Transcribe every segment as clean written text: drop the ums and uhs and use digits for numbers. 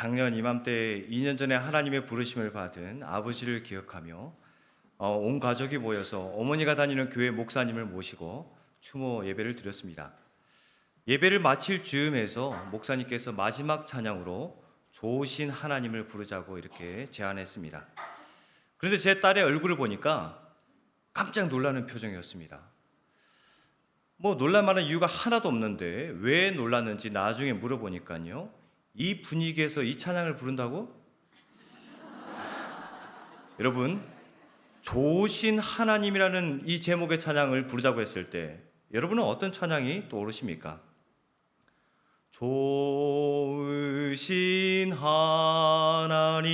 작년 이맘때 2년 전에 하나님의 부르심을 받은 아버지를 기억하며 온 가족이 모여서 어머니가 다니는 교회 목사님을 모시고 추모 예배를 드렸습니다. 예배를 마칠 즈음에서 목사님께서 마지막 찬양으로 좋으신 하나님을 부르자고 이렇게 제안했습니다. 그런데 제 딸의 얼굴을 보니까 깜짝 놀라는 표정이었습니다. 놀랄 만한 이유가 하나도 없는데 왜 놀랐는지 나중에 물어보니까요, 이 분위기에서 이 찬양을 부른다고? 여러분, 좋으신 하나님이라는 이 제목의 찬양을 부르자고 했을 때 여러분은 어떤 찬양이 떠오르십니까? 좋으신 하나님,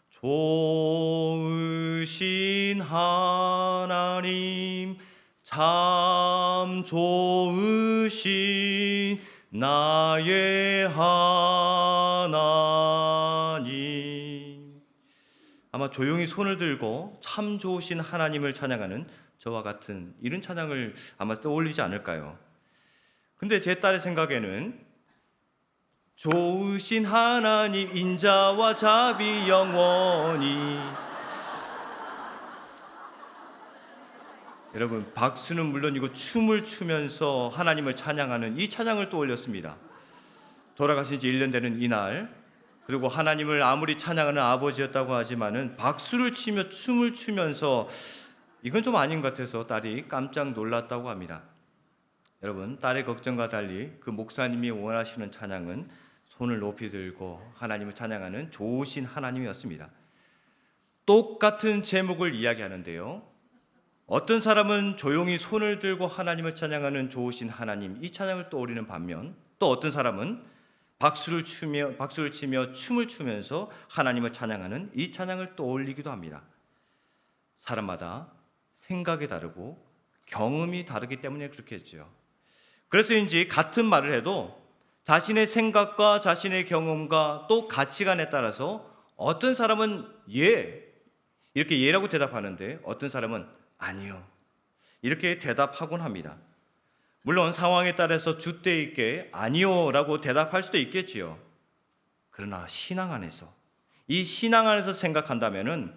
좋으신 하나님, 참 좋으신 나의 하나님. 아마 조용히 손을 들고 참 좋으신 하나님을 찬양하는 저와 같은 이런 찬양을 아마 떠올리지 않을까요? 근데 제 딸의 생각에는 좋으신 하나님 인자와 자비 영원히. 여러분, 박수는 물론이고 춤을 추면서 하나님을 찬양하는 이 찬양을 떠올렸습니다. 돌아가신 지 1년 되는 이날, 그리고 하나님을 아무리 찬양하는 아버지였다고 하지만은 박수를 치며 춤을 추면서 이건 좀 아닌 것 같아서 딸이 깜짝 놀랐다고 합니다. 여러분, 딸의 걱정과 달리 그 목사님이 원하시는 찬양은 손을 높이 들고 하나님을 찬양하는 좋으신 하나님이었습니다. 똑같은 제목을 이야기하는데요, 어떤 사람은 조용히 손을 들고 하나님을 찬양하는 좋으신 하나님, 이 찬양을 떠올리는 반면, 또 어떤 사람은 박수를 치며 춤을 추면서 하나님을 찬양하는 이 찬양을 떠올리기도 합니다. 사람마다 생각이 다르고 경험이 다르기 때문에 그렇겠죠. 그래서인지 같은 말을 해도 자신의 생각과 자신의 경험과 또 가치관에 따라서 어떤 사람은 이렇게 예라고 대답하는데 어떤 사람은 아니요, 이렇게 대답하곤 합니다. 물론 상황에 따라서 줏대 있게 아니요 라고 대답할 수도 있겠지요. 그러나 신앙 안에서, 이 신앙 안에서 생각한다면은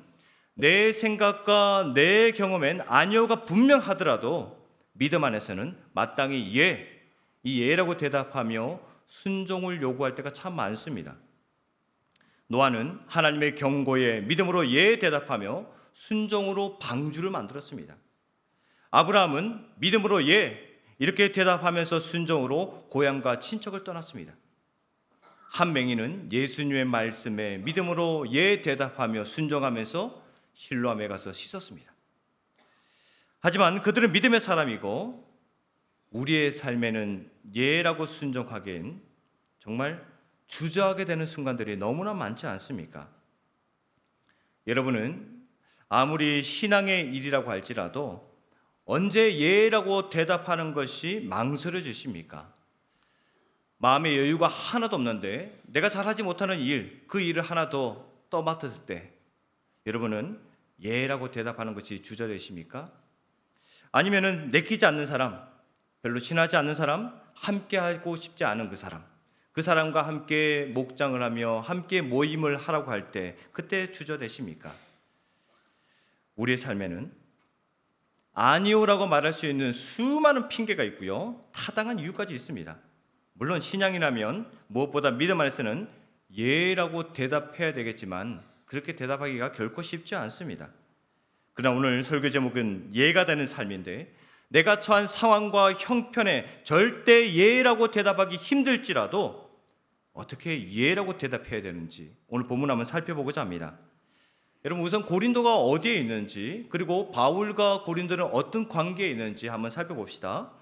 내 생각과 내 경험엔 아니요가 분명하더라도 믿음 안에서는 마땅히 이 예라고 대답하며 순종을 요구할 때가 참 많습니다. 노아는 하나님의 경고에 믿음으로 대답하며 순종으로 방주를 만들었습니다. 아브라함은 믿음으로 이렇게 대답하면서 순종으로 고향과 친척을 떠났습니다. 한맹인은 예수님의 말씀에 믿음으로 대답하며 순종하면서 실로암에 가서 씻었습니다. 하지만 그들은 믿음의 사람이고 우리의 삶에는 예라고 순종하기엔 정말 주저하게 되는 순간들이 너무나 많지 않습니까? 여러분은 아무리 신앙의 일이라고 할지라도 언제 예라고 대답하는 것이 망설여지십니까? 마음의 여유가 하나도 없는데 내가 잘하지 못하는 그 일을 하나 더 떠맡았을 때 여러분은 예라고 대답하는 것이 주저되십니까? 아니면은 내키지 않는 사람, 별로 친하지 않는 사람, 함께 하고 싶지 않은 그 사람과 함께 목장을 하며 함께 모임을 하라고 할 때 그때 주저되십니까? 우리의 삶에는 아니오라고 말할 수 있는 수많은 핑계가 있고요, 타당한 이유까지 있습니다. 물론 신앙이라면 무엇보다 믿음 안에서는 예라고 대답해야 되겠지만 그렇게 대답하기가 결코 쉽지 않습니다. 그러나 오늘 설교 제목은 예가 되는 삶인데, 내가 처한 상황과 형편에 절대 예라고 대답하기 힘들지라도 어떻게 예라고 대답해야 되는지 오늘 본문 한번 살펴보고자 합니다. 여러분, 우선 고린도가 어디에 있는지, 그리고 바울과 고린도는 어떤 관계에 있는지 한번 살펴봅시다.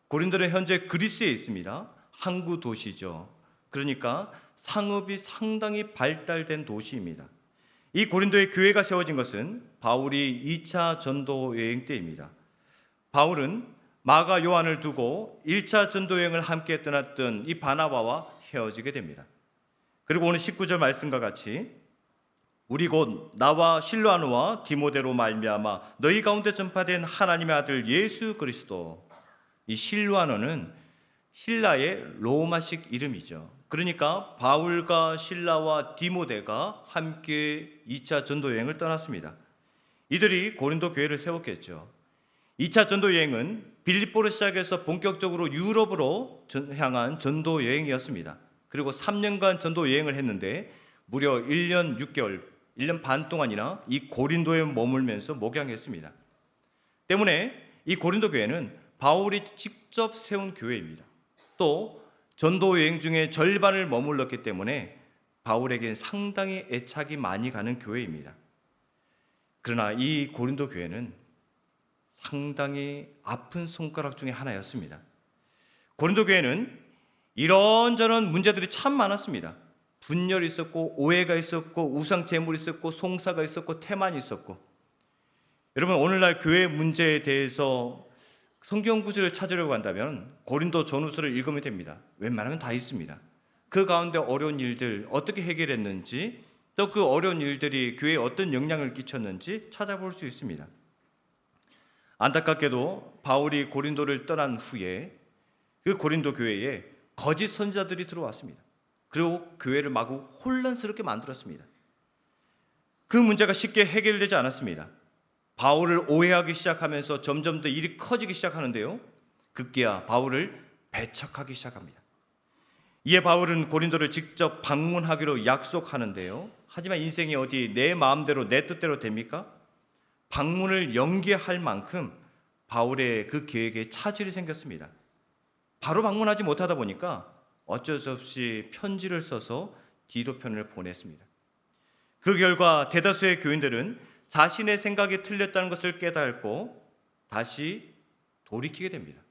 고린도는 현재 그리스에 있습니다. 항구 도시죠. 그러니까 상업이 상당히 발달된 도시입니다. 이 고린도의 교회가 세워진 것은 바울이 2차 전도 여행 때입니다. 바울은 마가 요한을 두고 1차 전도 여행을 함께 떠났던 이 바나바와 헤어지게 됩니다. 그리고 오늘 19절 말씀과 같이 우리 곧 나와 실로아노와 디모데로 말미암아 너희 가운데 전파된 하나님의 아들 예수 그리스도. 이 실로아노는 신라의 로마식 이름이죠. 그러니까 바울과 신라와 디모데가 함께 2차 전도 여행을 떠났습니다. 이들이 고린도 교회를 세웠겠죠. 2차 전도 여행은 빌립보로 시작해서 본격적으로 유럽으로 향한 전도 여행이었습니다. 그리고 3년간 전도 여행을 했는데 무려 1년 6개월, 1년 반 동안이나 이 고린도에 머물면서 목양했습니다. 때문에 이 고린도 교회는 바울이 직접 세운 교회입니다. 또 전도 여행 중에 절반을 머물렀기 때문에 바울에겐 상당히 애착이 많이 가는 교회입니다. 그러나 이 고린도 교회는 상당히 아픈 손가락 중에 하나였습니다. 고린도 교회는 이런저런 문제들이 참 많았습니다. 분열이 있었고, 오해가 있었고, 우상 제물이 있었고, 송사가 있었고, 태만이 있었고. 여러분, 오늘날 교회 문제에 대해서 성경 구절을 찾으려고 한다면 고린도 전후서를 읽으면 됩니다. 웬만하면 다 있습니다. 그 가운데 어려운 일들 어떻게 해결했는지, 또 그 어려운 일들이 교회에 어떤 영향을 끼쳤는지 찾아볼 수 있습니다. 안타깝게도 바울이 고린도를 떠난 후에 그 고린도 교회에 거짓 선지자들이 들어왔습니다. 그리고 교회를 마구 혼란스럽게 만들었습니다. 그 문제가 쉽게 해결되지 않았습니다. 바울을 오해하기 시작하면서 점점 더 일이 커지기 시작하는데요. 급기야 바울을 배척하기 시작합니다. 이에 바울은 고린도를 직접 방문하기로 약속하는데요. 하지만 인생이 어디 내 마음대로 내 뜻대로 됩니까? 방문을 연기할 만큼 바울의 그 계획에 차질이 생겼습니다. 바로 방문하지 못하다 보니까 어쩔 수 없이 편지를 써서 디도편을 보냈습니다. 그 결과 대다수의 교인들은 자신의 생각이 틀렸다는 것을 깨닫고 다시 돌이키게 됩니다.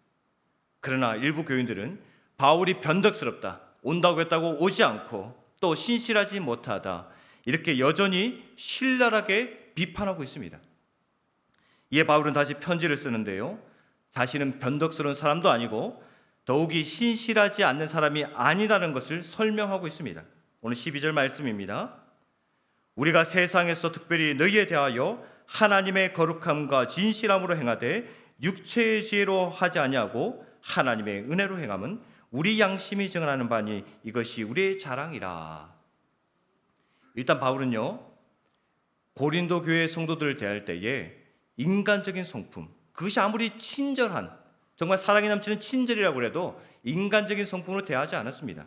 그러나 일부 교인들은 바울이 변덕스럽다, 온다고 했다고 오지 않고 또 신실하지 못하다, 이렇게 여전히 신랄하게 비판하고 있습니다. 이에 바울은 다시 편지를 쓰는데요. 자신은 변덕스러운 사람도 아니고 더욱이 신실하지 않는 사람이 아니라는 것을 설명하고 있습니다. 오늘 12절 말씀입니다. 우리가 세상에서 특별히 너희에 대하여 하나님의 거룩함과 진실함으로 행하되 육체의 지혜로 하지 아니하고 하나님의 은혜로 행함은 우리 양심이 증언하는 바니 이것이 우리의 자랑이라. 일단 바울은요, 고린도 교회 성도들을 대할 때에 인간적인 성품, 그것이 아무리 친절한, 정말 사랑이 넘치는 친절이라고 해도 인간적인 성품으로 대하지 않았습니다.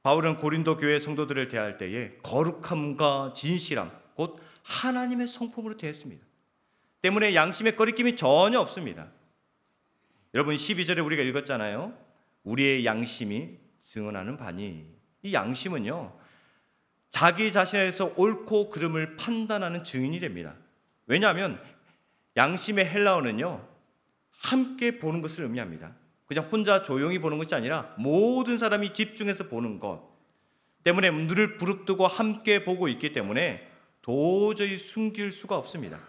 바울은 고린도 교회 성도들을 대할 때에 거룩함과 진실함, 곧 하나님의 성품으로 대했습니다. 때문에 양심의 거리낌이 전혀 없습니다. 여러분 12절에 우리가 읽었잖아요. 우리의 양심이 증언하는 바니. 이 양심은요, 자기 자신에서 옳고 그름을 판단하는 증인이 됩니다. 왜냐하면 양심의 헬라어는요, 함께 보는 것을 의미합니다. 그냥 혼자 조용히 보는 것이 아니라 모든 사람이 집중해서 보는 것 때문에 눈을 부릅뜨고 함께 보고 있기 때문에 도저히 숨길 수가 없습니다.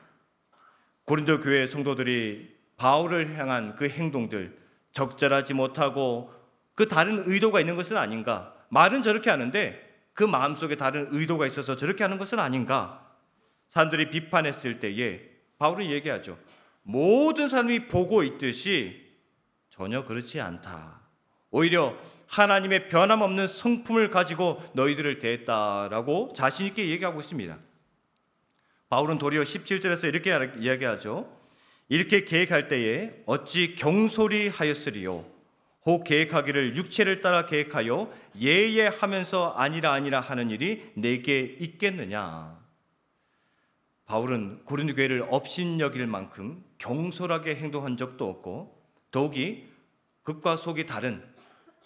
고린도 교회 성도들이 바울을 향한 그 행동들, 적절하지 못하고 그 다른 의도가 있는 것은 아닌가? 말은 저렇게 하는데 그 마음속에 다른 의도가 있어서 저렇게 하는 것은 아닌가? 사람들이 비판했을 때에 바울은 얘기하죠. 모든 사람이 보고 있듯이 전혀 그렇지 않다. 오히려 하나님의 변함없는 성품을 가지고 너희들을 대했다라고 자신 있게 얘기하고 있습니다. 바울은 도리어 17절에서 이렇게 이야기하죠. 이렇게 계획할 때에 어찌 경솔히 하였으리요. 혹 계획하기를 육체를 따라 계획하여 예예하면서 아니라 하는 일이 내게 있겠느냐. 바울은 고린도 교회를 업신여길 만큼 경솔하게 행동한 적도 없고 더욱이 극과 속이 다른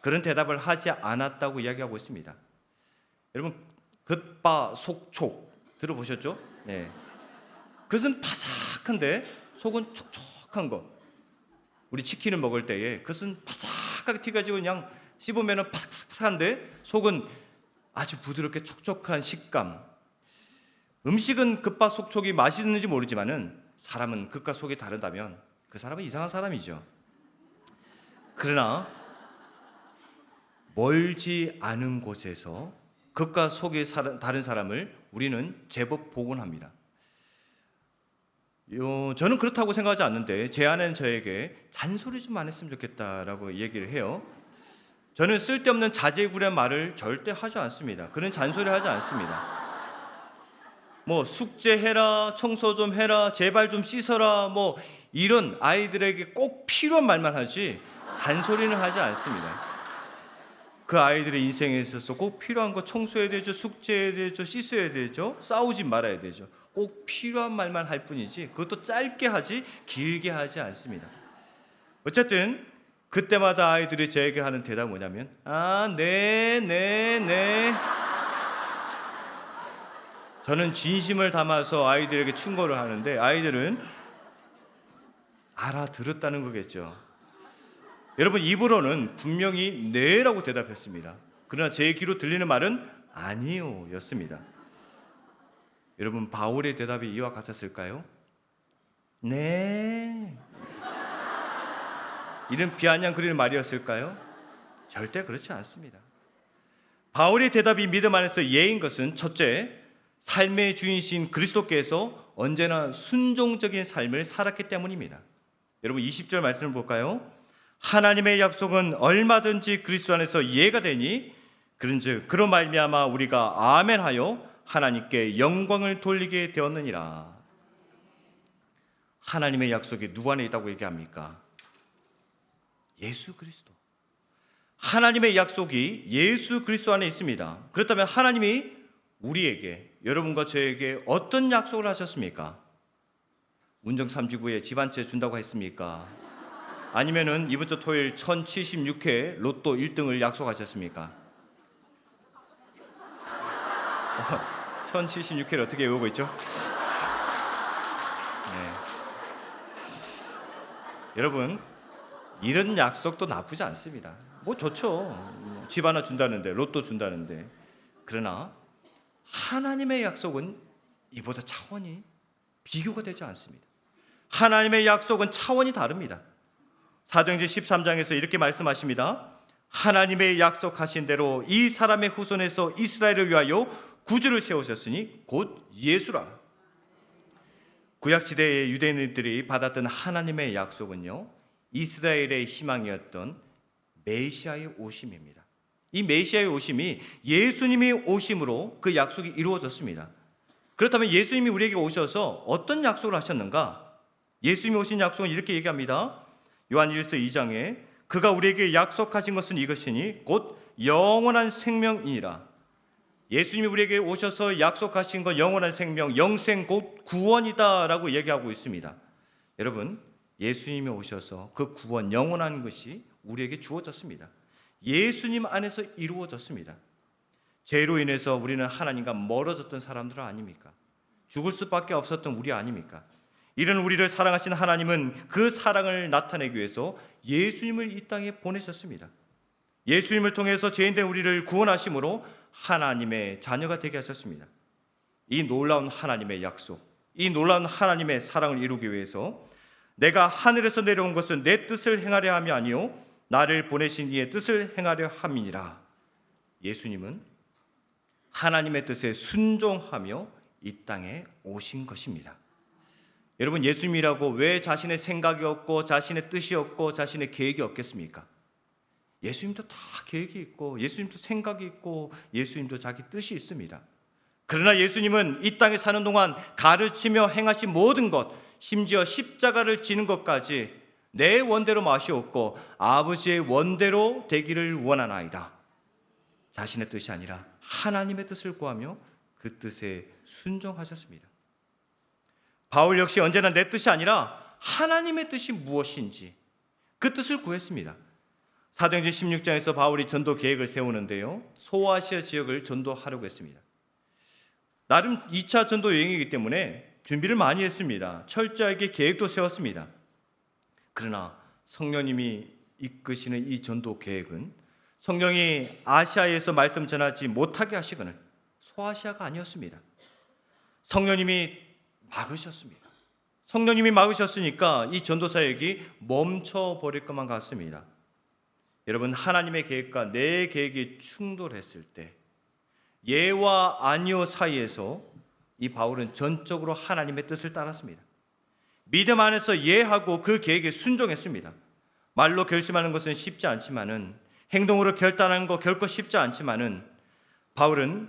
그런 대답을 하지 않았다고 이야기하고 있습니다. 여러분 겉바 속촉 들어보셨죠? 네. 겉은 바삭한데 속은 촉촉한 거. 우리 치킨을 먹을 때에 겉은 바삭하게 튀겨지고 그냥 씹으면 바삭바삭한데 속은 아주 부드럽게 촉촉한 식감. 음식은 겉바 속촉이 맛있는지 모르지만은 사람은 겉과 속이 다르다면 그 사람은 이상한 사람이죠. 그러나 멀지 않은 곳에서 겉과 속이 다른 사람을 우리는 제법 복원합니다. 저는 그렇다고 생각하지 않는데 제 아내는 저에게 잔소리 좀 안 했으면 좋겠다라고 얘기를 해요. 저는 쓸데없는 자제구레 말을 절대 하지 않습니다. 그런 잔소리 하지 않습니다. 뭐 숙제해라, 청소 좀 해라, 제발 좀 씻어라, 뭐 이런 아이들에게 꼭 필요한 말만 하지 잔소리는 하지 않습니다. 그 아이들의 인생에 있어서 꼭 필요한 거 청소해야 되죠, 숙제해야 되죠, 씻어야 되죠, 싸우지 말아야 되죠. 꼭 필요한 말만 할 뿐이지 그것도 짧게 하지 길게 하지 않습니다. 어쨌든 그때마다 아이들이 저에게 하는 대답은 뭐냐면 네. 저는 진심을 담아서 아이들에게 충고를 하는데 아이들은 알아들었다는 거겠죠. 여러분, 입으로는 분명히 네라고 대답했습니다. 그러나 제 귀로 들리는 말은 아니요 였습니다. 여러분, 바울의 대답이 이와 같았을까요? 네. 이런 비아냥거리는 말이었을까요? 절대 그렇지 않습니다. 바울의 대답이 믿음 안에서 예인 것은 첫째, 삶의 주인이신 그리스도께서 언제나 순종적인 삶을 살았기 때문입니다. 여러분, 20절 말씀을 볼까요? 하나님의 약속은 얼마든지 그리스도 안에서 예가 되니 그런즉 그로 말미암아 우리가 아멘하여 하나님께 영광을 돌리게 되었느니라. 하나님의 약속이 누구 안에 있다고 얘기합니까? 예수 그리스도. 하나님의 약속이 예수 그리스도 안에 있습니다. 그렇다면 하나님이 우리에게, 여러분과 저에게 어떤 약속을 하셨습니까? 운정 3지구에 집 한 채 준다고 했습니까? 아니면은 이번 주 토요일 1076회 로또 1등을 약속하셨습니까? 1076회를 어떻게 외우고 있죠? 네. 여러분, 이런 약속도 나쁘지 않습니다. 뭐 좋죠. 집 하나 준다는데, 로또 준다는데. 그러나 하나님의 약속은 이보다 차원이 비교가 되지 않습니다. 하나님의 약속은 차원이 다릅니다. 사도행전 13장에서 이렇게 말씀하십니다. 하나님의 약속하신 대로 이 사람의 후손에서 이스라엘을 위하여 구주를 세우셨으니 곧 예수라. 구약시대의 유대인들이 받았던 하나님의 약속은요, 이스라엘의 희망이었던 메시아의 오심입니다. 이 메시아의 오심이 예수님이 오심으로 그 약속이 이루어졌습니다. 그렇다면 예수님이 우리에게 오셔서 어떤 약속을 하셨는가? 예수님이 오신 약속은 이렇게 얘기합니다. 요한일서 2장에 그가 우리에게 약속하신 것은 이것이니 곧 영원한 생명이니라. 예수님이 우리에게 오셔서 약속하신 것 영원한 생명, 영생 곧 구원이다 라고 얘기하고 있습니다. 여러분, 예수님이 오셔서 그 구원, 영원한 것이 우리에게 주어졌습니다. 예수님 안에서 이루어졌습니다. 죄로 인해서 우리는 하나님과 멀어졌던 사람들 아닙니까? 죽을 수밖에 없었던 우리 아닙니까? 이런 우리를 사랑하신 하나님은 그 사랑을 나타내기 위해서 예수님을 이 땅에 보내셨습니다. 예수님을 통해서 죄인된 우리를 구원하심으로 하나님의 자녀가 되게 하셨습니다. 이 놀라운 하나님의 약속, 이 놀라운 하나님의 사랑을 이루기 위해서 내가 하늘에서 내려온 것은 내 뜻을 행하려 함이 아니요 나를 보내신 이의 뜻을 행하려 함이니라. 예수님은 하나님의 뜻에 순종하며 이 땅에 오신 것입니다. 여러분, 예수님이라고 왜 자신의 생각이 없고 자신의 뜻이 없고 자신의 계획이 없겠습니까? 예수님도 다 계획이 있고 예수님도 생각이 있고 예수님도 자기 뜻이 있습니다. 그러나 예수님은 이 땅에 사는 동안 가르치며 행하신 모든 것, 심지어 십자가를 지는 것까지 내 원대로 마시옵고 아버지의 원대로 되기를 원하나이다. 자신의 뜻이 아니라 하나님의 뜻을 구하며 그 뜻에 순종하셨습니다. 바울 역시 언제나 내 뜻이 아니라 하나님의 뜻이 무엇인지 그 뜻을 구했습니다. 사도행전 16장에서 바울이 전도 계획을 세우는데요, 소아시아 지역을 전도하려고 했습니다. 나름 2차 전도 여행이기 때문에 준비를 많이 했습니다. 철저하게 계획도 세웠습니다. 그러나 성령님이 이끄시는 이 전도 계획은 성령이 아시아에서 말씀 전하지 못하게 하시거늘 소아시아가 아니었습니다. 성령님이 막으셨습니다. 성령님이 막으셨으니까 이 전도 사역이 멈춰버릴 것만 같습니다. 여러분, 하나님의 계획과 내 계획이 충돌했을 때 예와 아니오 사이에서 이 바울은 전적으로 하나님의 뜻을 따랐습니다. 믿음 안에서 예하고 그 계획에 순종했습니다. 말로 결심하는 것은 쉽지 않지만은 행동으로 결단하는 거 결코 쉽지 않지만은 바울은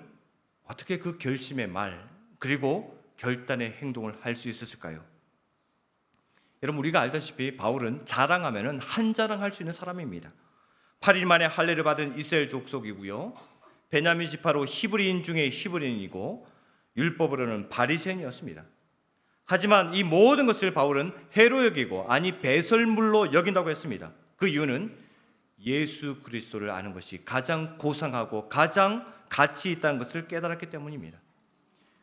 어떻게 그 결심의 말 그리고 결단의 행동을 할 수 있었을까요? 여러분, 우리가 알다시피 바울은 자랑하면은 한자랑할 수 있는 사람입니다. 8일 만에 할례를 받은 이스라엘 족속이고요, 베냐민 지파로 히브리인 중에 히브리인이고 율법으로는 바리새인이었습니다. 하지만 이 모든 것을 바울은 해로 여기고, 아니 배설물로 여긴다고 했습니다. 그 이유는 예수 그리스도를 아는 것이 가장 고상하고 가장 가치 있다는 것을 깨달았기 때문입니다.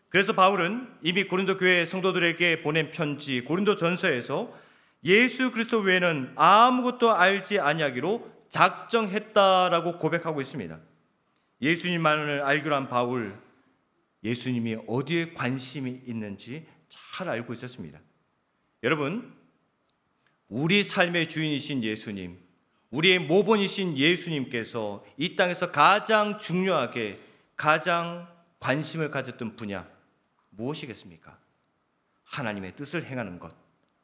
그래서 바울은 이미 고린도 교회 성도들에게 보낸 편지 고린도전서에서 예수 그리스도 외에는 아무것도 알지 아니하기로 작정했다라고 고백하고 있습니다. 예수님만을 알기로 한 바울, 예수님이 어디에 관심이 있는지 잘 알고 있었습니다. 여러분, 우리 삶의 주인이신 예수님, 우리의 모본이신 예수님께서 이 땅에서 가장 중요하게 가장 관심을 가졌던 분야 무엇이겠습니까? 하나님의 뜻을 행하는 것,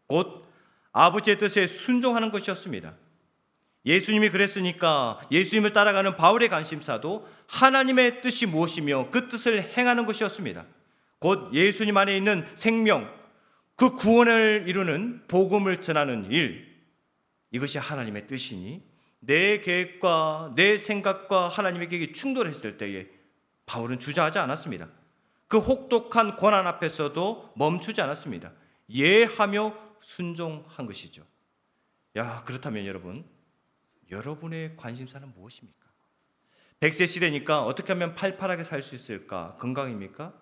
곧 아버지의 뜻에 순종하는 것이었습니다. 예수님이 그랬으니까 예수님을 따라가는 바울의 관심사도 하나님의 뜻이 무엇이며 그 뜻을 행하는 것이었습니다. 곧 예수님 안에 있는 생명, 그 구원을 이루는 복음을 전하는 일, 이것이 하나님의 뜻이니 내 계획과 내 생각과 하나님의 계획이 충돌했을 때에 바울은 주저하지 않았습니다. 그 혹독한 고난 앞에서도 멈추지 않았습니다. 예하며 순종한 것이죠. 그렇다면 여러분의 관심사는 무엇입니까? 100세 시대니까 어떻게 하면 팔팔하게 살 수 있을까? 건강입니까?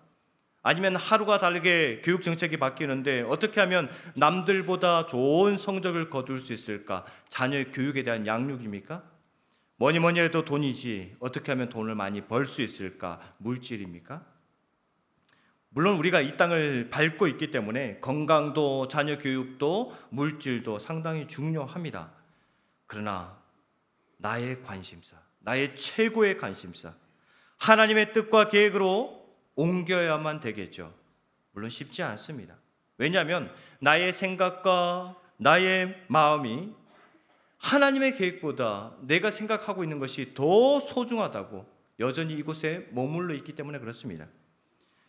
아니면 하루가 다르게 교육 정책이 바뀌는데 어떻게 하면 남들보다 좋은 성적을 거둘 수 있을까? 자녀의 교육에 대한 양육입니까? 뭐니 해도 돈이지, 어떻게 하면 돈을 많이 벌 수 있을까? 물질입니까? 물론 우리가 이 땅을 밟고 있기 때문에 건강도 자녀 교육도 물질도 상당히 중요합니다. 그러나 나의 관심사, 나의 최고의 관심사, 하나님의 뜻과 계획으로 옮겨야만 되겠죠. 물론 쉽지 않습니다. 왜냐하면 나의 생각과 나의 마음이 하나님의 계획보다 내가 생각하고 있는 것이 더 소중하다고 여전히 이곳에 머물러 있기 때문에 그렇습니다.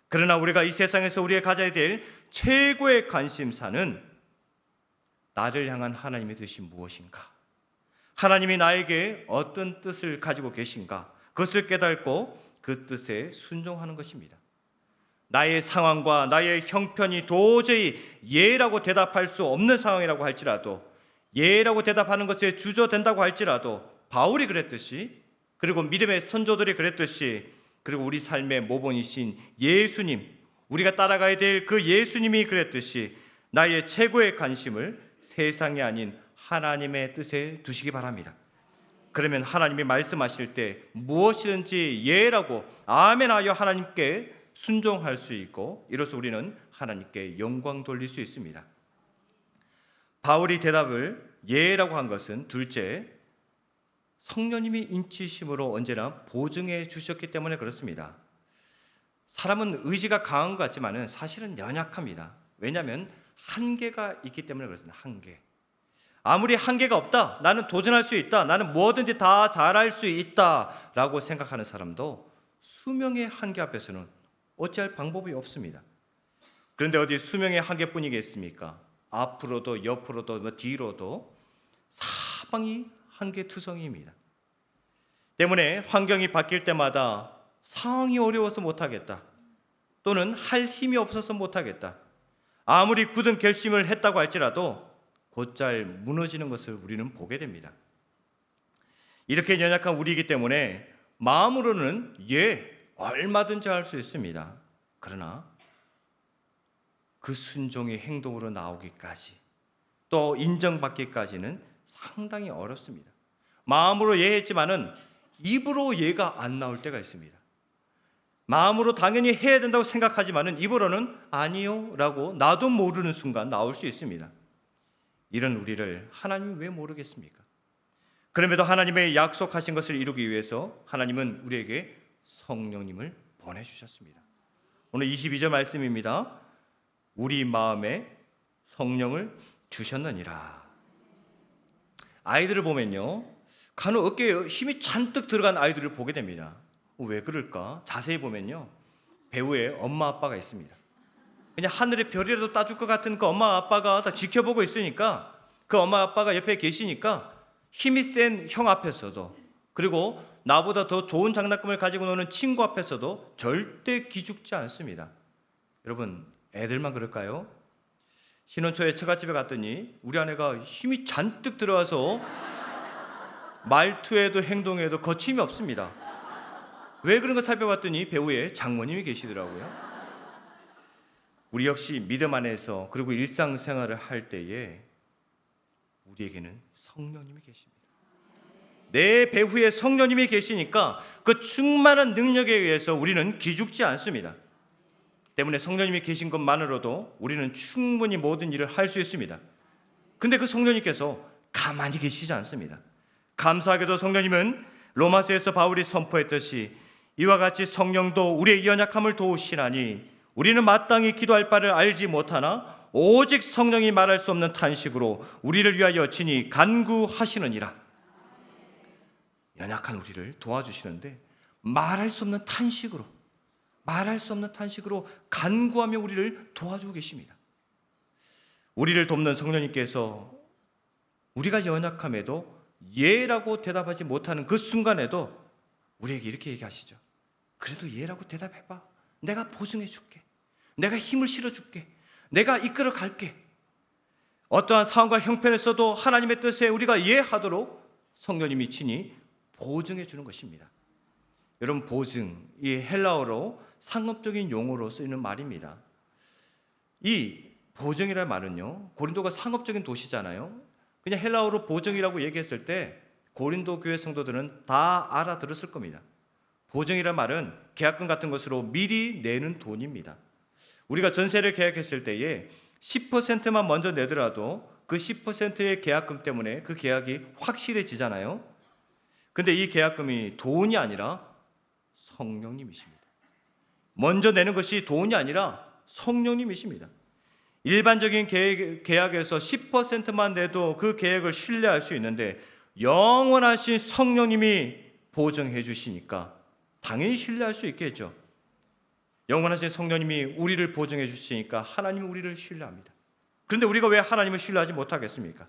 그러나 우리가 이 세상에서 우리가 가져야 될 최고의 관심사는 나를 향한 하나님의 뜻이 무엇인가? 하나님이 나에게 어떤 뜻을 가지고 계신가? 그것을 깨닫고 그 뜻에 순종하는 것입니다. 나의 상황과 나의 형편이 도저히 예라고 대답할 수 없는 상황이라고 할지라도, 예라고 대답하는 것에 주저된다고 할지라도 바울이 그랬듯이, 그리고 믿음의 선조들이 그랬듯이, 그리고 우리 삶의 모본이신 예수님, 우리가 따라가야 될 그 예수님이 그랬듯이 나의 최고의 관심을 세상이 아닌 하나님의 뜻에 두시기 바랍니다. 그러면 하나님이 말씀하실 때 무엇이든지 예라고 아멘하여 하나님께 순종할 수 있고, 이로써 우리는 하나님께 영광 돌릴 수 있습니다. 바울이 대답을 예라고 한 것은 둘째, 성령님이 인치심으로 언제나 보증해 주셨기 때문에 그렇습니다. 사람은 의지가 강한 것 같지만 사실은 연약합니다. 왜냐하면 한계가 있기 때문에 그렇습니다. 한계. 아무리 한계가 없다, 나는 도전할 수 있다, 나는 뭐든지 다 잘할 수 있다 라고 생각하는 사람도 수명의 한계 앞에서는 어찌할 방법이 없습니다. 그런데 어디 수명의 한계뿐이겠습니까? 앞으로도 옆으로도 뒤로도 사방이 한계투성이입니다. 때문에 환경이 바뀔 때마다 상황이 어려워서 못하겠다, 또는 할 힘이 없어서 못하겠다, 아무리 굳은 결심을 했다고 할지라도 곧잘 무너지는 것을 우리는 보게 됩니다. 이렇게 연약한 우리이기 때문에 마음으로는 얼마든지 할 수 있습니다. 그러나 그 순종이 행동으로 나오기까지, 또 인정받기까지는 상당히 어렵습니다. 마음으로 했지만은 입으로 안 나올 때가 있습니다. 마음으로 당연히 해야 된다고 생각하지만은 입으로는 아니요 라고 나도 모르는 순간 나올 수 있습니다. 이런 우리를 하나님이 왜 모르겠습니까? 그럼에도 하나님의 약속하신 것을 이루기 위해서 하나님은 우리에게 성령님을 보내주셨습니다. 오늘 22절 말씀입니다. 우리 마음에 성령을 주셨느니라. 아이들을 보면요, 간혹 어깨에 힘이 잔뜩 들어간 아이들을 보게 됩니다. 왜 그럴까? 자세히 보면요, 배우의 엄마 아빠가 있습니다. 그냥 하늘의 별이라도 따줄 것 같은 그 엄마 아빠가 다 지켜보고 있으니까, 그 엄마 아빠가 옆에 계시니까 힘이 센 형 앞에서도, 그리고 나보다 더 좋은 장난감을 가지고 노는 친구 앞에서도 절대 기죽지 않습니다. 여러분, 애들만 그럴까요? 신혼초에 처갓집에 갔더니 우리 아내가 힘이 잔뜩 들어와서 말투에도 행동에도 거침이 없습니다. 왜 그런가 살펴봤더니 배우의 장모님이 계시더라고요. 우리 역시 믿음 안에서, 그리고 일상생활을 할 때에 우리에게는 성령님이 계십니다. 내 배후에 성령님이 계시니까 그 충만한 능력에 의해서 우리는 기죽지 않습니다. 때문에 성령님이 계신 것만으로도 우리는 충분히 모든 일을 할 수 있습니다. 근데 그 성령님께서 가만히 계시지 않습니다. 감사하게도 성령님은 로마서에서 바울이 선포했듯이 이와 같이 성령도 우리의 연약함을 도우시나니 우리는 마땅히 기도할 바를 알지 못하나 오직 성령이 말할 수 없는 탄식으로 우리를 위하여 친히 간구하시느니라. 연약한 우리를 도와주시는데 말할 수 없는 탄식으로 간구하며 우리를 도와주고 계십니다. 우리를 돕는 성령님께서 우리가 연약함에도 예라고 대답하지 못하는 그 순간에도 우리에게 이렇게 얘기하시죠. 그래도 예라고 대답해봐. 내가 보증해 줄게. 내가 힘을 실어줄게. 내가 이끌어 갈게. 어떠한 상황과 형편에서도 하나님의 뜻에 우리가 예하도록 성령님이 친히 보증해 주는 것입니다. 여러분, 보증, 이 헬라어로 상업적인 용어로 쓰이는 말입니다. 이 보증이라는 말은요, 고린도가 상업적인 도시잖아요. 그냥 헬라어로 보증이라고 얘기했을 때 고린도 교회 성도들은 다 알아들었을 겁니다. 보증이라는 말은 계약금 같은 것으로 미리 내는 돈입니다. 우리가 전세를 계약했을 때에 10%만 먼저 내더라도 그 10%의 계약금 때문에 그 계약이 확실해지잖아요. 근데 이 계약금이 돈이 아니라 성령님이십니다. 먼저 내는 것이 돈이 아니라 성령님이십니다. 일반적인 계약에서 10%만 내도 그 계약을 신뢰할 수 있는데 영원하신 성령님이 보증해 주시니까 당연히 신뢰할 수 있겠죠. 영원하신 성령님이 우리를 보증해 주시니까 하나님은 우리를 신뢰합니다. 그런데 우리가 왜 하나님을 신뢰하지 못하겠습니까?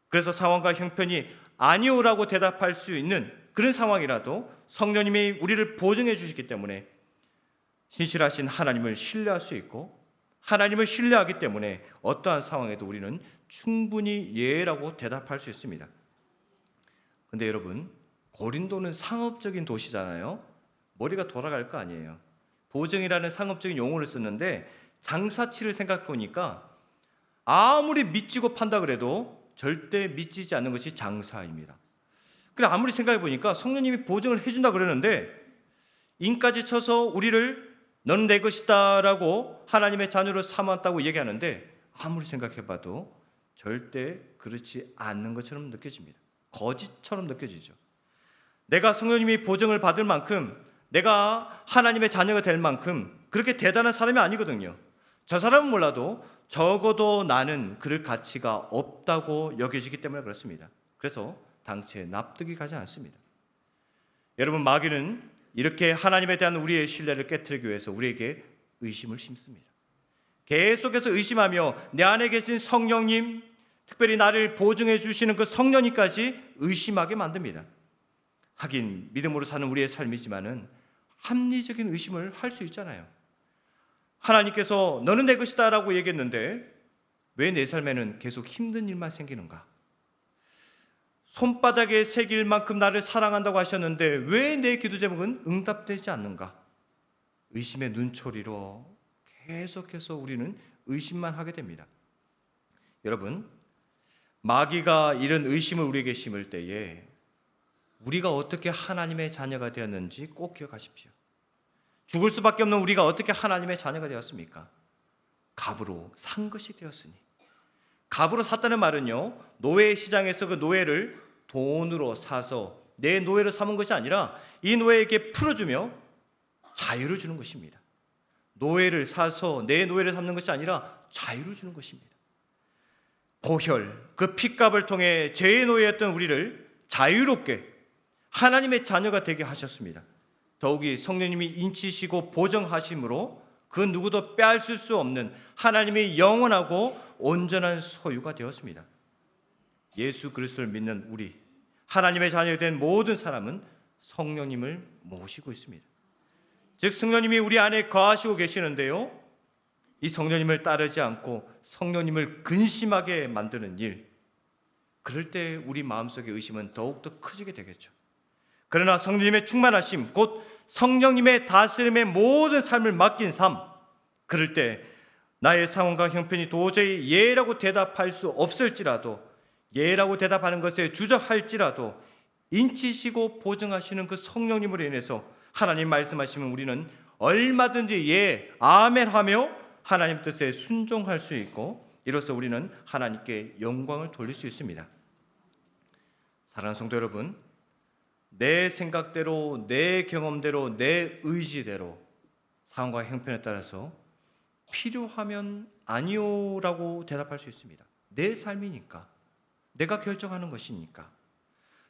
그래서 상황과 형편이 아니오라고 대답할 수 있는 그런 상황이라도 성령님이 우리를 보증해 주시기 때문에 신실하신 하나님을 신뢰할 수 있고, 하나님을 신뢰하기 때문에 어떠한 상황에도 우리는 충분히 예라고 대답할 수 있습니다. 근데 여러분, 고린도는 상업적인 도시잖아요. 머리가 돌아갈 거 아니에요. 보증이라는 상업적인 용어를 썼는데 장사치를 생각해 보니까 아무리 믿지고 판다 그래도 절대 믿지지 않는 것이 장사입니다. 그래, 아무리 생각해 보니까 성령님이 보증을 해준다 그러는데 인까지 쳐서 우리를 너는 내 것이다 라고 하나님의 자녀로 삼았다고 얘기하는데 아무리 생각해 봐도 절대 그렇지 않는 것처럼 느껴집니다. 거짓처럼 느껴지죠. 내가 성령님이 보증을 받을 만큼, 내가 하나님의 자녀가 될 만큼 그렇게 대단한 사람이 아니거든요. 저 사람은 몰라도 적어도 나는 그럴 가치가 없다고 여겨지기 때문에 그렇습니다. 그래서 당최 납득이 가지 않습니다. 여러분, 마귀는 이렇게 하나님에 대한 우리의 신뢰를 깨트리기 위해서 우리에게 의심을 심습니다. 계속해서 의심하며 내 안에 계신 성령님, 특별히 나를 보증해 주시는 그 성령님까지 의심하게 만듭니다. 하긴 믿음으로 사는 우리의 삶이지만은 합리적인 의심을 할 수 있잖아요. 하나님께서 너는 내 것이다 라고 얘기했는데 왜 내 삶에는 계속 힘든 일만 생기는가? 손바닥에 새길 만큼 나를 사랑한다고 하셨는데 왜 내 기도 제목은 응답되지 않는가? 의심의 눈초리로 계속해서 우리는 의심만 하게 됩니다. 여러분, 마귀가 이런 의심을 우리에게 심을 때에 우리가 어떻게 하나님의 자녀가 되었는지 꼭 기억하십시오. 죽을 수밖에 없는 우리가 어떻게 하나님의 자녀가 되었습니까? 값으로 산 것이 되었으니. 값으로 샀다는 말은요, 노예 시장에서 그 노예를 돈으로 사서 내 노예로 삼은 것이 아니라 이 노예에게 풀어주며 자유를 주는 것입니다. 노예를 사서 내 노예를 삼는 것이 아니라 자유를 주는 것입니다. 보혈, 그 피값을 통해 죄의 노예였던 우리를 자유롭게 하나님의 자녀가 되게 하셨습니다. 더욱이 성령님이 인치시고 보정하심으로 그 누구도 빼앗을 수 없는 하나님의 영원하고 온전한 소유가 되었습니다. 예수 그리스도를 믿는 우리, 하나님의 자녀가 된 모든 사람은 성령님을 모시고 있습니다. 즉 성령님이 우리 안에 거하시고 계시는데요, 이 성령님을 따르지 않고 성령님을 근심하게 만드는 일, 그럴 때 우리 마음속의 의심은 더욱더 커지게 되겠죠. 그러나 성령님의 충만하심, 곧 성령님의 다스림의 모든 삶을 맡긴 삶, 그럴 때 나의 상황과 형편이 도저히 예라고 대답할 수 없을지라도, 예라고 대답하는 것에 주저할지라도 인치시고 보증하시는 그 성령님으로 인해서 하나님 말씀하시면 우리는 얼마든지 예, 아멘 하며 하나님 뜻에 순종할 수 있고, 이로써 우리는 하나님께 영광을 돌릴 수 있습니다. 사랑하는 성도 여러분, 내 생각대로, 내 경험대로, 내 의지대로 상황과 형편에 따라서 필요하면 아니요라고 대답할 수 있습니다. 내 삶이니까, 내가 결정하는 것이니까.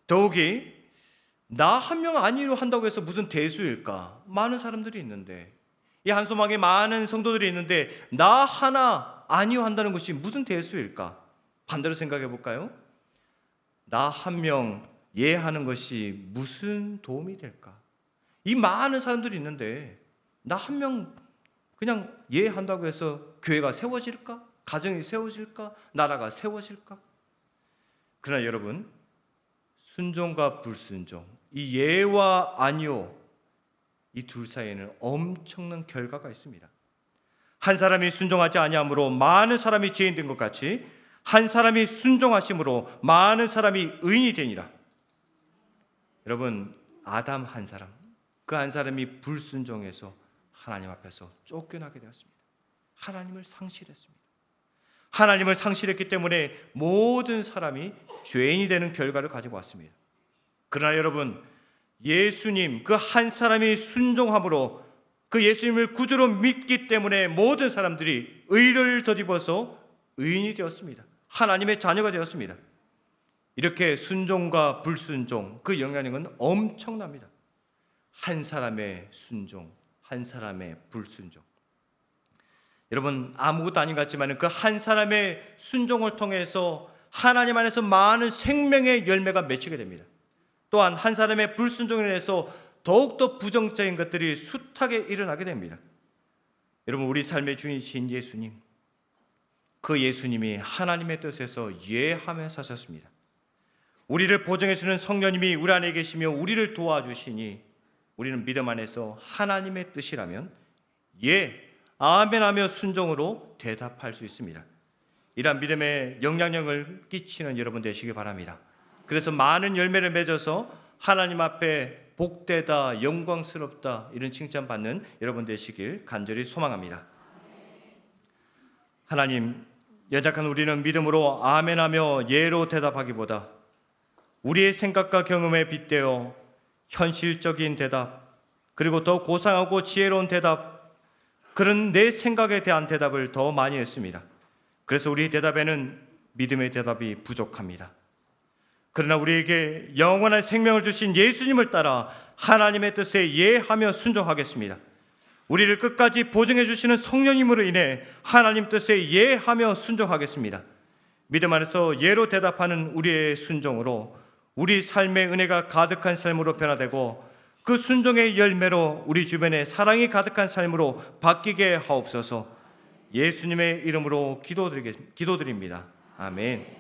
더욱이 나 한 명 아니로 한다고 해서 무슨 대수일까? 많은 사람들이 있는데, 이 한소망에 많은 성도들이 있는데 나 하나 아니요 한다는 것이 무슨 대수일까? 반대로 생각해 볼까요? 나 한 명 예 하는 것이 무슨 도움이 될까? 이 많은 사람들이 있는데 나 한 명 그냥 예 한다고 해서 교회가 세워질까? 가정이 세워질까? 나라가 세워질까? 그러나 여러분, 순종과 불순종, 이 예와 아니요, 이 둘 사이에는 엄청난 결과가 있습니다. 한 사람이 순종하지 아니함으로 많은 사람이 죄인 된 것 같이 한 사람이 순종하심으로 많은 사람이 의인이 되니라. 여러분, 아담 한 사람, 그 한 사람이 불순종해서 하나님 앞에서 쫓겨나게 되었습니다. 하나님을 상실했습니다. 하나님을 상실했기 때문에 모든 사람이 죄인이 되는 결과를 가지고 왔습니다. 그러나 여러분, 예수님 그 한 사람이 순종함으로, 그 예수님을 구주로 믿기 때문에 모든 사람들이 의를 덧입어서 의인이 되었습니다. 하나님의 자녀가 되었습니다. 이렇게 순종과 불순종, 그 영향력은 엄청납니다. 한 사람의 순종, 한 사람의 불순종. 여러분, 아무것도 아닌 것 같지만 그 한 사람의 순종을 통해서 하나님 안에서 많은 생명의 열매가 맺히게 됩니다. 또한 한 사람의 불순종에 대해서 더욱더 부정적인 것들이 숱하게 일어나게 됩니다. 여러분, 우리 삶의 주인이신 예수님, 그 예수님이 하나님의 뜻에서 예하며 사셨습니다. 우리를 보증해 주는 성령님이 우리 안에 계시며 우리를 도와주시니 우리는 믿음 안에서 하나님의 뜻이라면 예, 아멘하며 순종으로 대답할 수 있습니다. 이러한 믿음의 영향력을 끼치는 여러분 되시기 바랍니다. 그래서 많은 열매를 맺어서 하나님 앞에 복되다, 영광스럽다 이런 칭찬받는 여러분 되시길 간절히 소망합니다. 하나님, 연약한 우리는 믿음으로 아멘하며 예로 대답하기보다 우리의 생각과 경험에 빗대어 현실적인 대답, 그리고 더 고상하고 지혜로운 대답, 그런 내 생각에 대한 대답을 더 많이 했습니다. 그래서 우리 대답에는 믿음의 대답이 부족합니다. 그러나 우리에게 영원한 생명을 주신 예수님을 따라 하나님의 뜻에 예하며 순종하겠습니다. 우리를 끝까지 보증해 주시는 성령님으로 인해 하나님 뜻에 예하며 순종하겠습니다. 믿음 안에서 예로 대답하는 우리의 순종으로 우리 삶의 은혜가 가득한 삶으로 변화되고, 그 순종의 열매로 우리 주변에 사랑이 가득한 삶으로 바뀌게 하옵소서. 예수님의 이름으로 기도드립니다. 아멘.